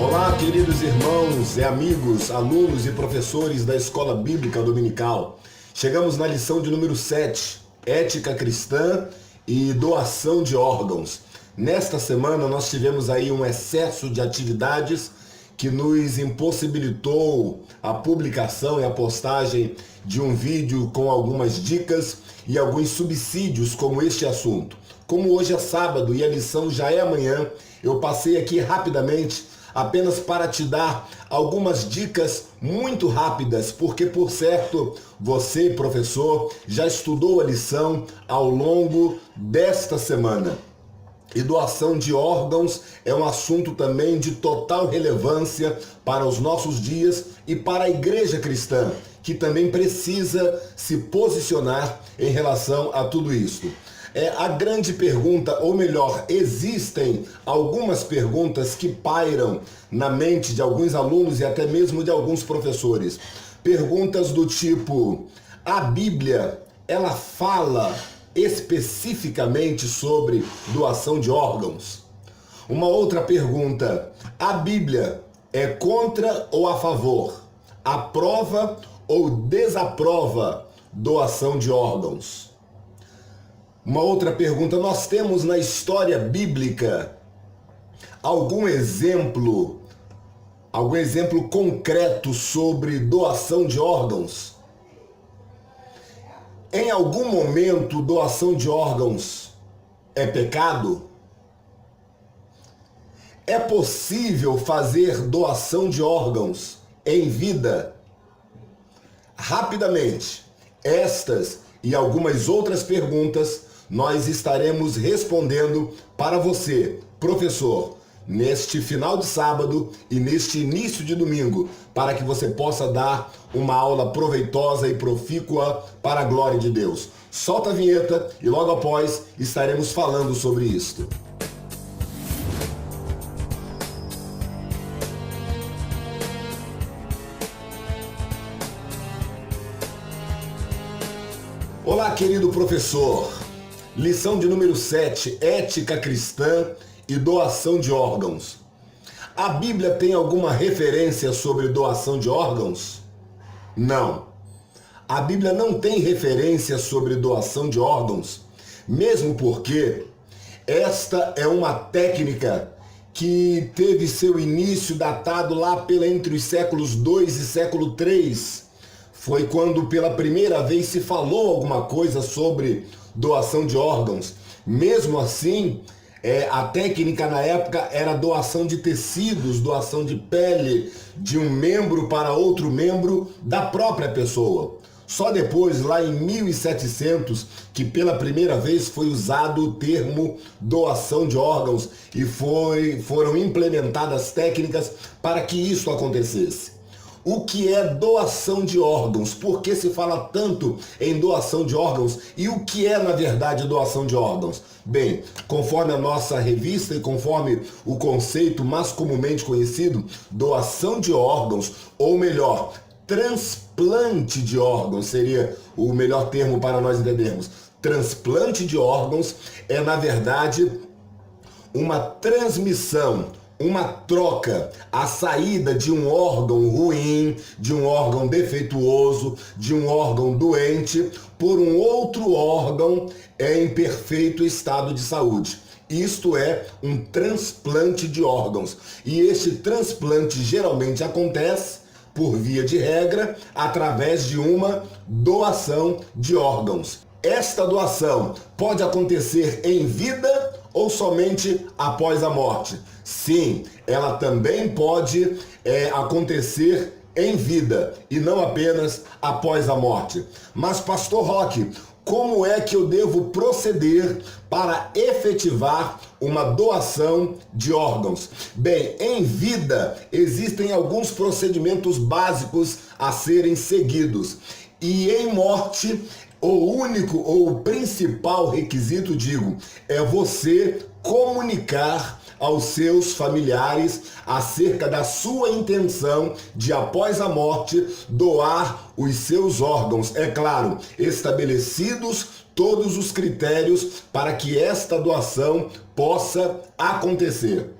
Olá, queridos irmãos e amigos, alunos e professores da Escola Bíblica Dominical. Chegamos na lição de número 7, Ética Cristã e Doação de Órgãos. Nesta semana nós tivemos aí um excesso de atividades que nos impossibilitou a publicação e a postagem de um vídeo com algumas dicas e alguns subsídios como este assunto. Como hoje é sábado e a lição já é amanhã, eu passei aqui rapidamente apenas para te dar algumas dicas muito rápidas, porque por certo você, professor, já estudou a lição ao longo desta semana. E doação de órgãos é um assunto também de total relevância para os nossos dias e para a igreja cristã, que também precisa se posicionar em relação a tudo isso. A grande pergunta, ou melhor, existem algumas perguntas que pairam na mente de alguns alunos e até mesmo de alguns professores. Perguntas do tipo: a Bíblia, ela fala especificamente sobre doação de órgãos? Uma outra pergunta: a Bíblia é contra ou a favor? Aprova ou desaprova doação de órgãos? Uma outra pergunta: nós temos na história bíblica algum exemplo concreto sobre doação de órgãos? Em algum momento, doação de órgãos é pecado? É possível fazer doação de órgãos em vida? Rapidamente, estas e algumas outras perguntas nós estaremos respondendo para você, professor, neste final de sábado e neste início de domingo, para que você possa dar uma aula proveitosa e profícua para a glória de Deus. Solta a vinheta e logo após estaremos falando sobre isto. Olá, querido professor. Lição de número 7, Ética Cristã e Doação de Órgãos. A Bíblia tem alguma referência sobre doação de órgãos? Não. A Bíblia não tem referência sobre doação de órgãos, mesmo porque esta é uma técnica que teve seu início datado lá entre os séculos 2 e século 3. Foi quando pela primeira vez se falou alguma coisa sobre doação de órgãos. Mesmo assim, a técnica na época era doação de tecidos, doação de pele, de um membro para outro membro da própria pessoa. Só depois, lá em 1700, que pela primeira vez foi usado o termo doação de órgãos e foram implementadas técnicas para que isso acontecesse. O que é doação de órgãos? Por que se fala tanto em doação de órgãos? E o que é, na verdade, doação de órgãos? Bem, conforme a nossa revista e conforme o conceito mais comumente conhecido, doação de órgãos, ou melhor, transplante de órgãos seria o melhor termo para nós entendermos. Transplante de órgãos é, na verdade, uma transmissão, uma troca, a saída de um órgão ruim, de um órgão defeituoso, de um órgão doente, por um outro órgão em perfeito estado de saúde. Isto é um transplante de órgãos. E este transplante geralmente acontece, por via de regra, através de uma doação de órgãos. Esta doação pode acontecer em vida ou somente após a morte? Sim, ela também pode acontecer em vida e não apenas após a morte. Mas, Pastor Roque, como é que eu devo proceder para efetivar uma doação de órgãos? Bem, em vida existem alguns procedimentos básicos a serem seguidos. E em morte, o único ou o principal requisito, é você comunicar aos seus familiares acerca da sua intenção de, após a morte, doar os seus órgãos. É claro, estabelecidos todos os critérios para que esta doação possa acontecer.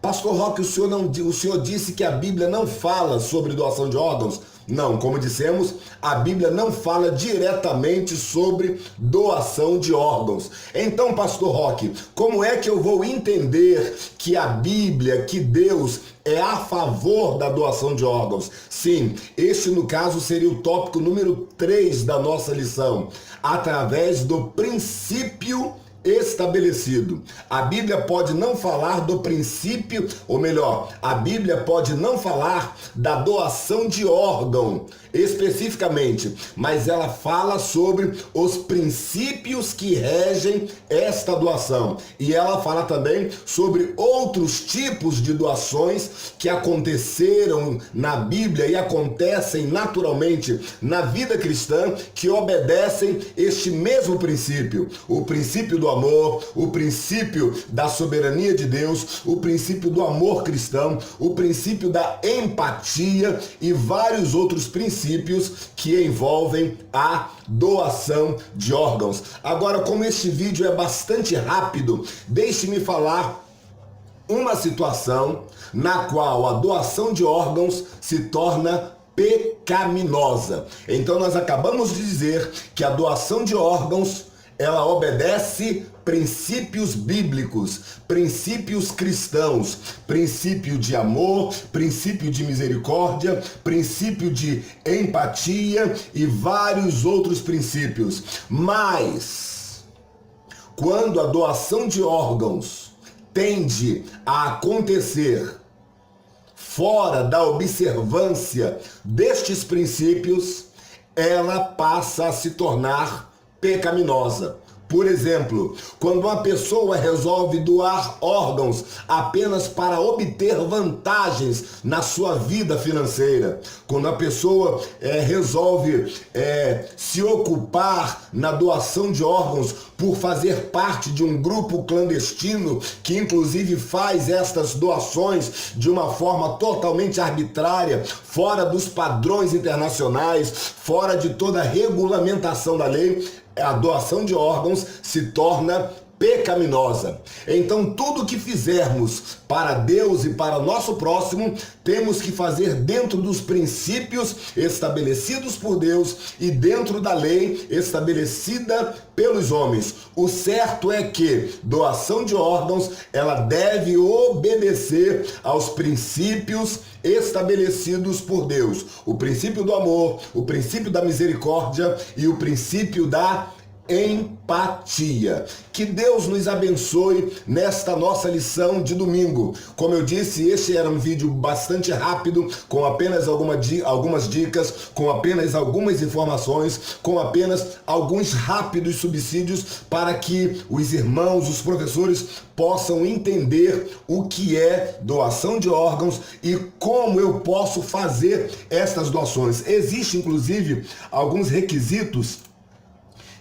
Pastor Roque, o senhor disse que a Bíblia não fala sobre doação de órgãos? Não, como dissemos, a Bíblia não fala diretamente sobre doação de órgãos. Então, Pastor Roque, como é que eu vou entender que a Bíblia, que Deus é a favor da doação de órgãos? Sim, este no caso seria o tópico número 3 da nossa lição, através do princípio estabelecido. A Bíblia pode não falar do princípio, ou melhor, a Bíblia pode não falar da doação de órgão especificamente, mas ela fala sobre os princípios que regem esta doação. E ela fala também sobre outros tipos de doações que aconteceram na Bíblia e acontecem naturalmente na vida cristã, que obedecem este mesmo princípio, o princípio do amor, o princípio da soberania de Deus, o princípio do amor cristão, o princípio da empatia e vários outros princípios que envolvem a doação de órgãos. Agora, como este vídeo é bastante rápido, deixe-me falar uma situação na qual a doação de órgãos se torna pecaminosa. Então, nós acabamos de dizer que a doação de órgãos, ela obedece princípios bíblicos, princípios cristãos, princípio de amor, princípio de misericórdia, princípio de empatia e vários outros princípios. Mas, quando a doação de órgãos tende a acontecer fora da observância destes princípios, ela passa a se tornar pecaminosa. Por exemplo, quando uma pessoa resolve doar órgãos apenas para obter vantagens na sua vida financeira, quando a pessoa resolve se ocupar na doação de órgãos por fazer parte de um grupo clandestino que inclusive faz estas doações de uma forma totalmente arbitrária, fora dos padrões internacionais, fora de toda a regulamentação da lei, a doação de órgãos se torna pecaminosa. Então, tudo que fizermos para Deus e para nosso próximo, temos que fazer dentro dos princípios estabelecidos por Deus e dentro da lei estabelecida pelos homens. O certo é que doação de órgãos, ela deve obedecer aos princípios estabelecidos por Deus. O princípio do amor, o princípio da misericórdia e o princípio da empatia. Que Deus nos abençoe nesta nossa lição de domingo. Como eu disse, este era um vídeo bastante rápido, com apenas algumas dicas, com apenas algumas informações, com apenas alguns rápidos subsídios para que os irmãos, os professores possam entender o que é doação de órgãos e como eu posso fazer estas doações. Existem, inclusive, alguns requisitos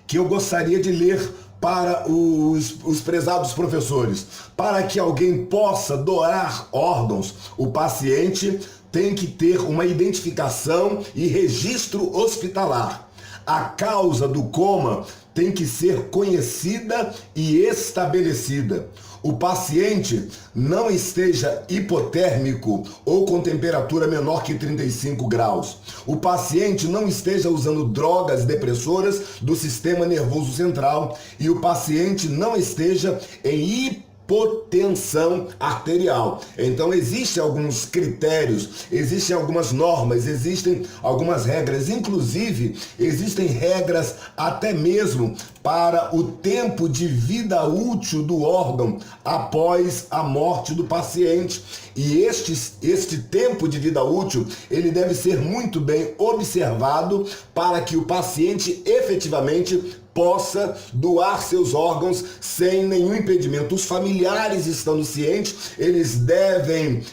que eu gostaria de ler para os prezados professores. Para que alguém possa doar órgãos, o paciente tem que ter uma identificação e registro hospitalar. A causa do coma tem que ser conhecida e estabelecida. O paciente não esteja hipotérmico ou com temperatura menor que 35 graus. O paciente não esteja usando drogas depressoras do sistema nervoso central e o paciente não esteja em hipotensão arterial. Então existem alguns critérios, existem algumas normas, existem algumas regras, inclusive existem regras até mesmo para o tempo de vida útil do órgão após a morte do paciente. E este tempo de vida útil, ele deve ser muito bem observado para que o paciente efetivamente possa doar seus órgãos sem nenhum impedimento. Os familiares estando cientes, eles devem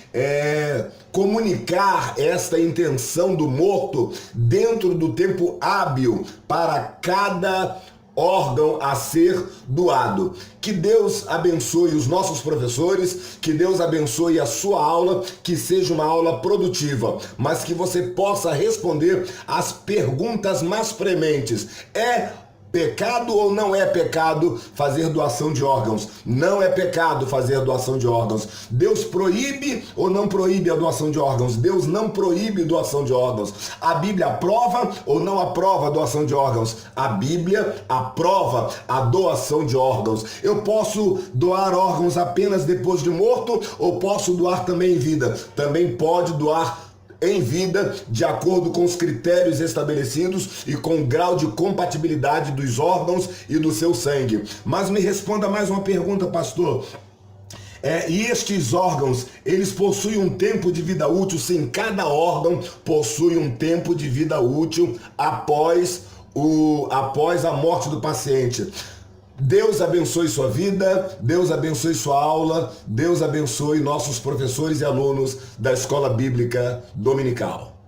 comunicar esta intenção do morto dentro do tempo hábil para cada órgão a ser doado. Que Deus abençoe os nossos professores, que Deus abençoe a sua aula, que seja uma aula produtiva, mas que você possa responder as perguntas mais prementes. É Pecado ou não é pecado fazer doação de órgãos? Não é pecado fazer doação de órgãos. Deus proíbe ou não proíbe a doação de órgãos? Deus não proíbe doação de órgãos. A Bíblia aprova ou não aprova a doação de órgãos? A Bíblia aprova a doação de órgãos. Eu posso doar órgãos apenas depois de morto ou posso doar também em vida? Também pode doar em vida, de acordo com os critérios estabelecidos e com o grau de compatibilidade dos órgãos e do seu sangue. Mas me responda mais uma pergunta, pastor. E estes órgãos, eles possuem um tempo de vida útil? Sim, cada órgão possui um tempo de vida útil após a morte do paciente. Deus abençoe sua vida, Deus abençoe sua aula, Deus abençoe nossos professores e alunos da Escola Bíblica Dominical.